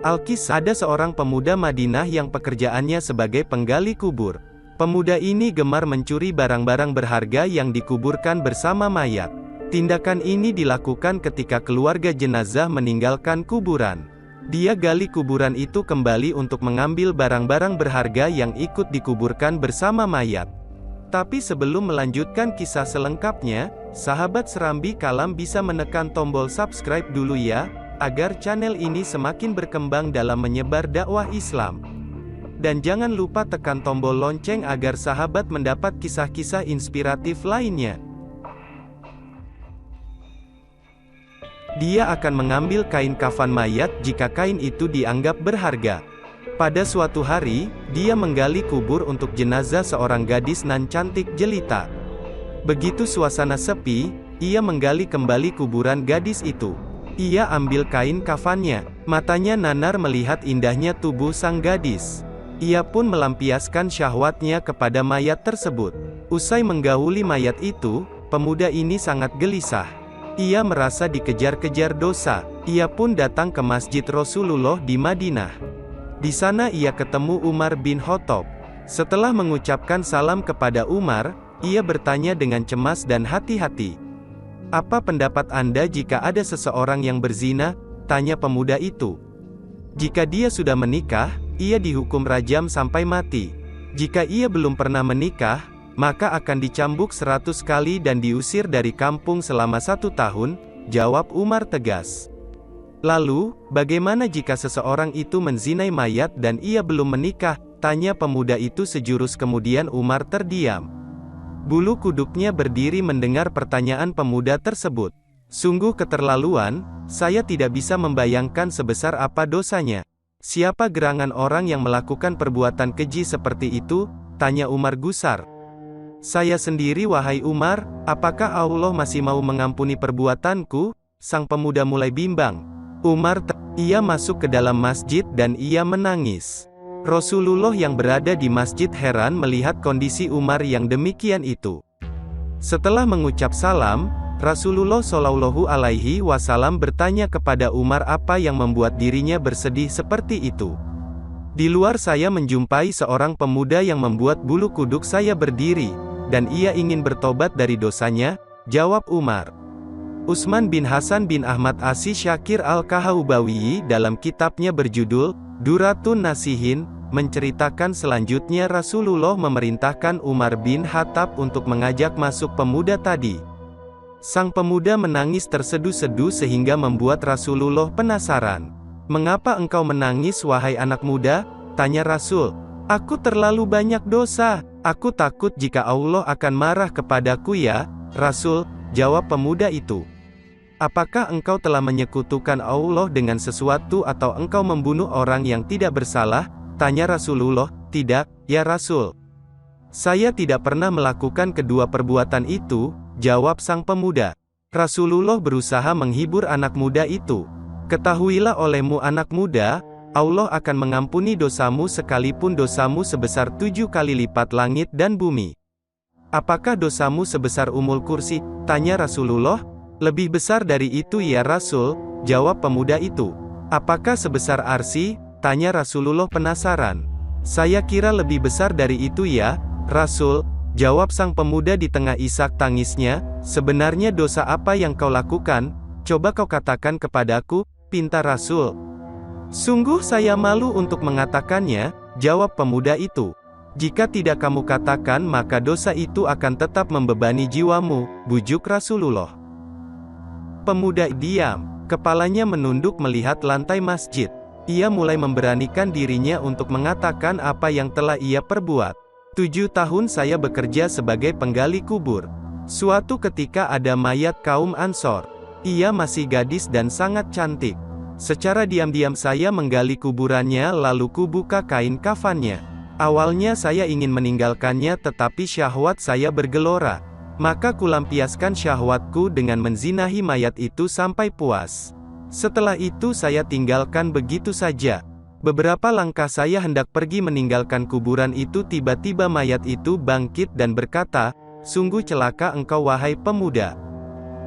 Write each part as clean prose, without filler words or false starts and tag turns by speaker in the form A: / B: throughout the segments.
A: Al-Kisah, ada seorang pemuda Madinah yang pekerjaannya sebagai penggali kubur. Pemuda ini gemar mencuri barang-barang berharga yang dikuburkan bersama mayat. Tindakan ini dilakukan ketika keluarga jenazah meninggalkan kuburan. Dia gali kuburan itu kembali untuk mengambil barang-barang berharga yang ikut dikuburkan bersama mayat. Tapi sebelum melanjutkan kisah selengkapnya, sahabat Serambi Kalam bisa menekan tombol subscribe dulu ya, agar channel ini semakin berkembang dalam menyebar dakwah Islam. Dan jangan lupa tekan tombol lonceng agar sahabat mendapat kisah-kisah inspiratif lainnya. Dia akan mengambil kain kafan mayat jika kain itu dianggap berharga. Pada suatu hari, dia menggali kubur untuk jenazah seorang gadis nan cantik jelita. Begitu suasana sepi, ia menggali kembali kuburan gadis itu. Ia ambil kain kafannya. Matanya nanar melihat indahnya tubuh sang gadis. Ia pun melampiaskan syahwatnya kepada mayat tersebut. Usai menggauli mayat itu, pemuda ini sangat gelisah. Ia merasa dikejar-kejar dosa. Ia pun datang ke Masjid Rasulullah di Madinah. Di sana ia ketemu Umar bin Khattab. Setelah mengucapkan salam kepada Umar, ia bertanya dengan cemas dan hati-hati. "Apa pendapat Anda jika ada seseorang yang berzina?" tanya pemuda itu. "Jika dia sudah menikah, ia dihukum rajam sampai mati. Jika ia belum pernah menikah, maka akan dicambuk 100 kali dan diusir dari kampung selama 1 tahun, jawab Umar tegas. "Lalu, bagaimana jika seseorang itu menzinai mayat dan ia belum menikah?" tanya pemuda itu. Sejurus kemudian Umar terdiam. Bulu kuduknya berdiri mendengar pertanyaan pemuda tersebut. "Sungguh keterlaluan, saya tidak bisa membayangkan sebesar apa dosanya. Siapa gerangan orang yang melakukan perbuatan keji seperti itu?" tanya Umar gusar. "Saya sendiri wahai Umar, apakah Allah masih mau mengampuni perbuatanku?" Sang pemuda mulai bimbang. Ia masuk ke dalam masjid dan ia menangis. Rasulullah yang berada di masjid heran melihat kondisi Umar yang demikian itu. Setelah mengucap salam, Rasulullah Shallallahu Alaihi Wasallam bertanya kepada Umar apa yang membuat dirinya bersedih seperti itu. "Di luar saya menjumpai seorang pemuda yang membuat bulu kuduk saya berdiri, dan ia ingin bertobat dari dosanya," jawab Umar. Utsman bin Hasan bin Ahmad Asy-Syakir Al-Kahaubawi dalam kitabnya berjudul Duratun Nasihin, menceritakan selanjutnya Rasulullah memerintahkan Umar bin Khattab untuk mengajak masuk pemuda tadi. Sang pemuda menangis terseduh-seduh sehingga membuat Rasulullah penasaran. "Mengapa engkau menangis wahai anak muda?" tanya Rasul. "Aku terlalu banyak dosa, aku takut jika Allah akan marah kepadaku ya, Rasul," jawab pemuda itu. "Apakah engkau telah menyekutukan Allah dengan sesuatu atau engkau membunuh orang yang tidak bersalah?" tanya Rasulullah. "Tidak, ya Rasul. Saya tidak pernah melakukan kedua perbuatan itu," jawab sang pemuda. Rasulullah berusaha menghibur anak muda itu. "Ketahuilah olehmu anak muda, Allah akan mengampuni dosamu sekalipun dosamu sebesar 7 kali lipat langit dan bumi." "Apakah dosamu sebesar Ummul Kursi?" tanya Rasulullah. "Lebih besar dari itu ya Rasul," jawab pemuda itu. "Apakah sebesar Arsy?" tanya Rasulullah penasaran. "Saya kira lebih besar dari itu ya, Rasul," jawab sang pemuda di tengah isak tangisnya. "Sebenarnya dosa apa yang kau lakukan? Coba kau katakan kepadaku," pinta Rasul. "Sungguh saya malu untuk mengatakannya," jawab pemuda itu. "Jika tidak kamu katakan maka dosa itu akan tetap membebani jiwamu," bujuk Rasulullah. Pemuda diam, kepalanya menunduk melihat lantai masjid. Ia mulai memberanikan dirinya untuk mengatakan apa yang telah ia perbuat. 7 tahun saya bekerja sebagai penggali kubur. Suatu ketika ada mayat kaum Ansor. Ia masih gadis dan sangat cantik. Secara diam-diam saya menggali kuburannya lalu kubuka kain kafannya. Awalnya saya ingin meninggalkannya tetapi syahwat saya bergelora. Maka kulampiaskan syahwatku dengan menzinahi mayat itu sampai puas. Setelah itu saya tinggalkan begitu saja. Beberapa langkah saya hendak pergi meninggalkan kuburan itu tiba-tiba mayat itu bangkit dan berkata, Sungguh celaka engkau wahai pemuda.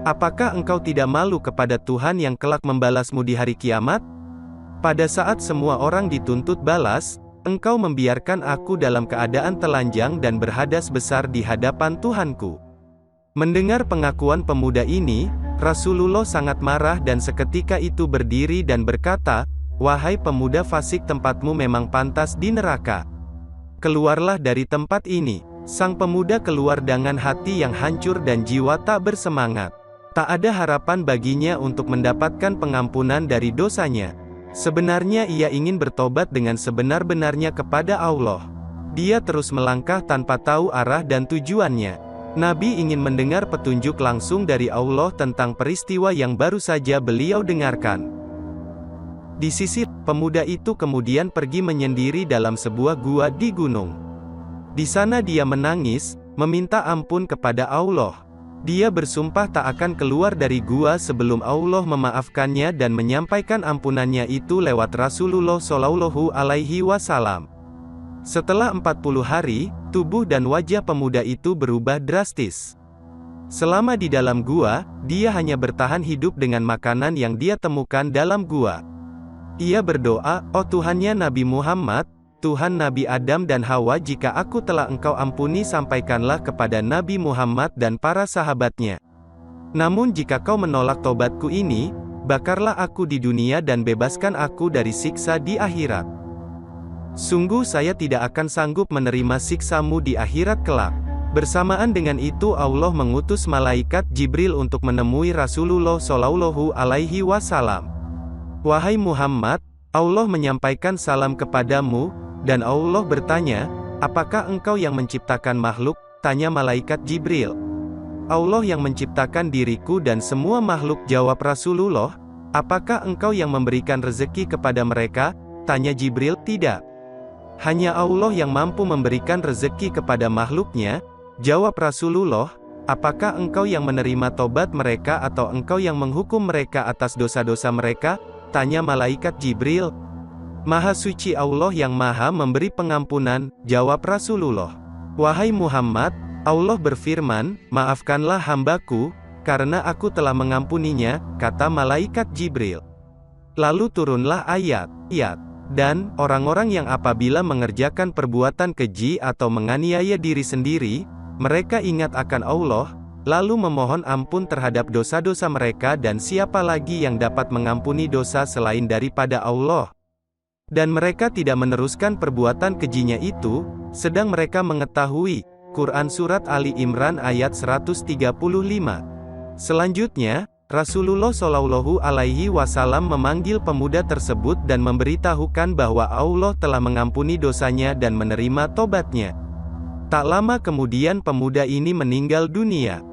A: Apakah engkau tidak malu kepada Tuhan yang kelak membalasmu di hari kiamat? Pada saat semua orang dituntut balas, engkau membiarkan aku dalam keadaan telanjang dan berhadas besar di hadapan Tuhanku." Mendengar pengakuan pemuda ini, Rasulullah sangat marah dan seketika itu berdiri dan berkata, "Wahai pemuda fasik, tempatmu memang pantas di neraka. Keluarlah dari tempat ini." Sang pemuda keluar dengan hati yang hancur dan jiwa tak bersemangat. Tak ada harapan baginya untuk mendapatkan pengampunan dari dosanya. Sebenarnya ia ingin bertobat dengan sebenar-benarnya kepada Allah. Dia terus melangkah tanpa tahu arah dan tujuannya. Nabi ingin mendengar petunjuk langsung dari Allah tentang peristiwa yang baru saja beliau dengarkan. Di sisi, pemuda itu kemudian pergi menyendiri dalam sebuah gua di gunung. Di sana dia menangis, meminta ampun kepada Allah. Dia bersumpah tak akan keluar dari gua sebelum Allah memaafkannya dan menyampaikan ampunannya itu lewat Rasulullah Shallallahu Alaihi Wasallam. Setelah 40 hari, tubuh dan wajah pemuda itu berubah drastis. Selama di dalam gua, dia hanya bertahan hidup dengan makanan yang dia temukan dalam gua. Ia berdoa, "Oh Tuhannya Nabi Muhammad, Tuhan Nabi Adam dan Hawa, jika aku telah Engkau ampuni sampaikanlah kepada Nabi Muhammad dan para sahabatnya. Namun jika kau menolak tobatku ini, bakarlah aku di dunia dan bebaskan aku dari siksa di akhirat. Sungguh saya tidak akan sanggup menerima siksamu di akhirat kelak." Bersamaan dengan itu Allah mengutus malaikat Jibril untuk menemui Rasulullah Shallallahu Alaihi Wasallam. "Wahai Muhammad, Allah menyampaikan salam kepadamu." Dan Allah bertanya, "Apakah engkau yang menciptakan makhluk?" tanya malaikat Jibril. "Allah yang menciptakan diriku dan semua makhluk," jawab Rasulullah. "Apakah engkau yang memberikan rezeki kepada mereka?" tanya Jibril. "Tidak. Hanya Allah yang mampu memberikan rezeki kepada makhluknya," jawab Rasulullah. "Apakah engkau yang menerima tobat mereka atau engkau yang menghukum mereka atas dosa-dosa mereka?" tanya malaikat Jibril. "Maha suci Allah yang maha memberi pengampunan," jawab Rasulullah. "Wahai Muhammad, Allah berfirman, maafkanlah hambaku, karena aku telah mengampuninya," kata malaikat Jibril. Lalu turunlah ayat. "Dan orang-orang yang apabila mengerjakan perbuatan keji atau menganiaya diri sendiri, mereka ingat akan Allah, lalu memohon ampun terhadap dosa-dosa mereka, dan siapa lagi yang dapat mengampuni dosa selain daripada Allah? Dan mereka tidak meneruskan perbuatan kejinya itu, sedang mereka mengetahui." Quran Surat Ali Imran ayat 135. Selanjutnya, Rasulullah Shallallahu Alaihi Wasallam memanggil pemuda tersebut dan memberitahukan bahwa Allah telah mengampuni dosanya dan menerima tobatnya. Tak lama kemudian pemuda ini meninggal dunia.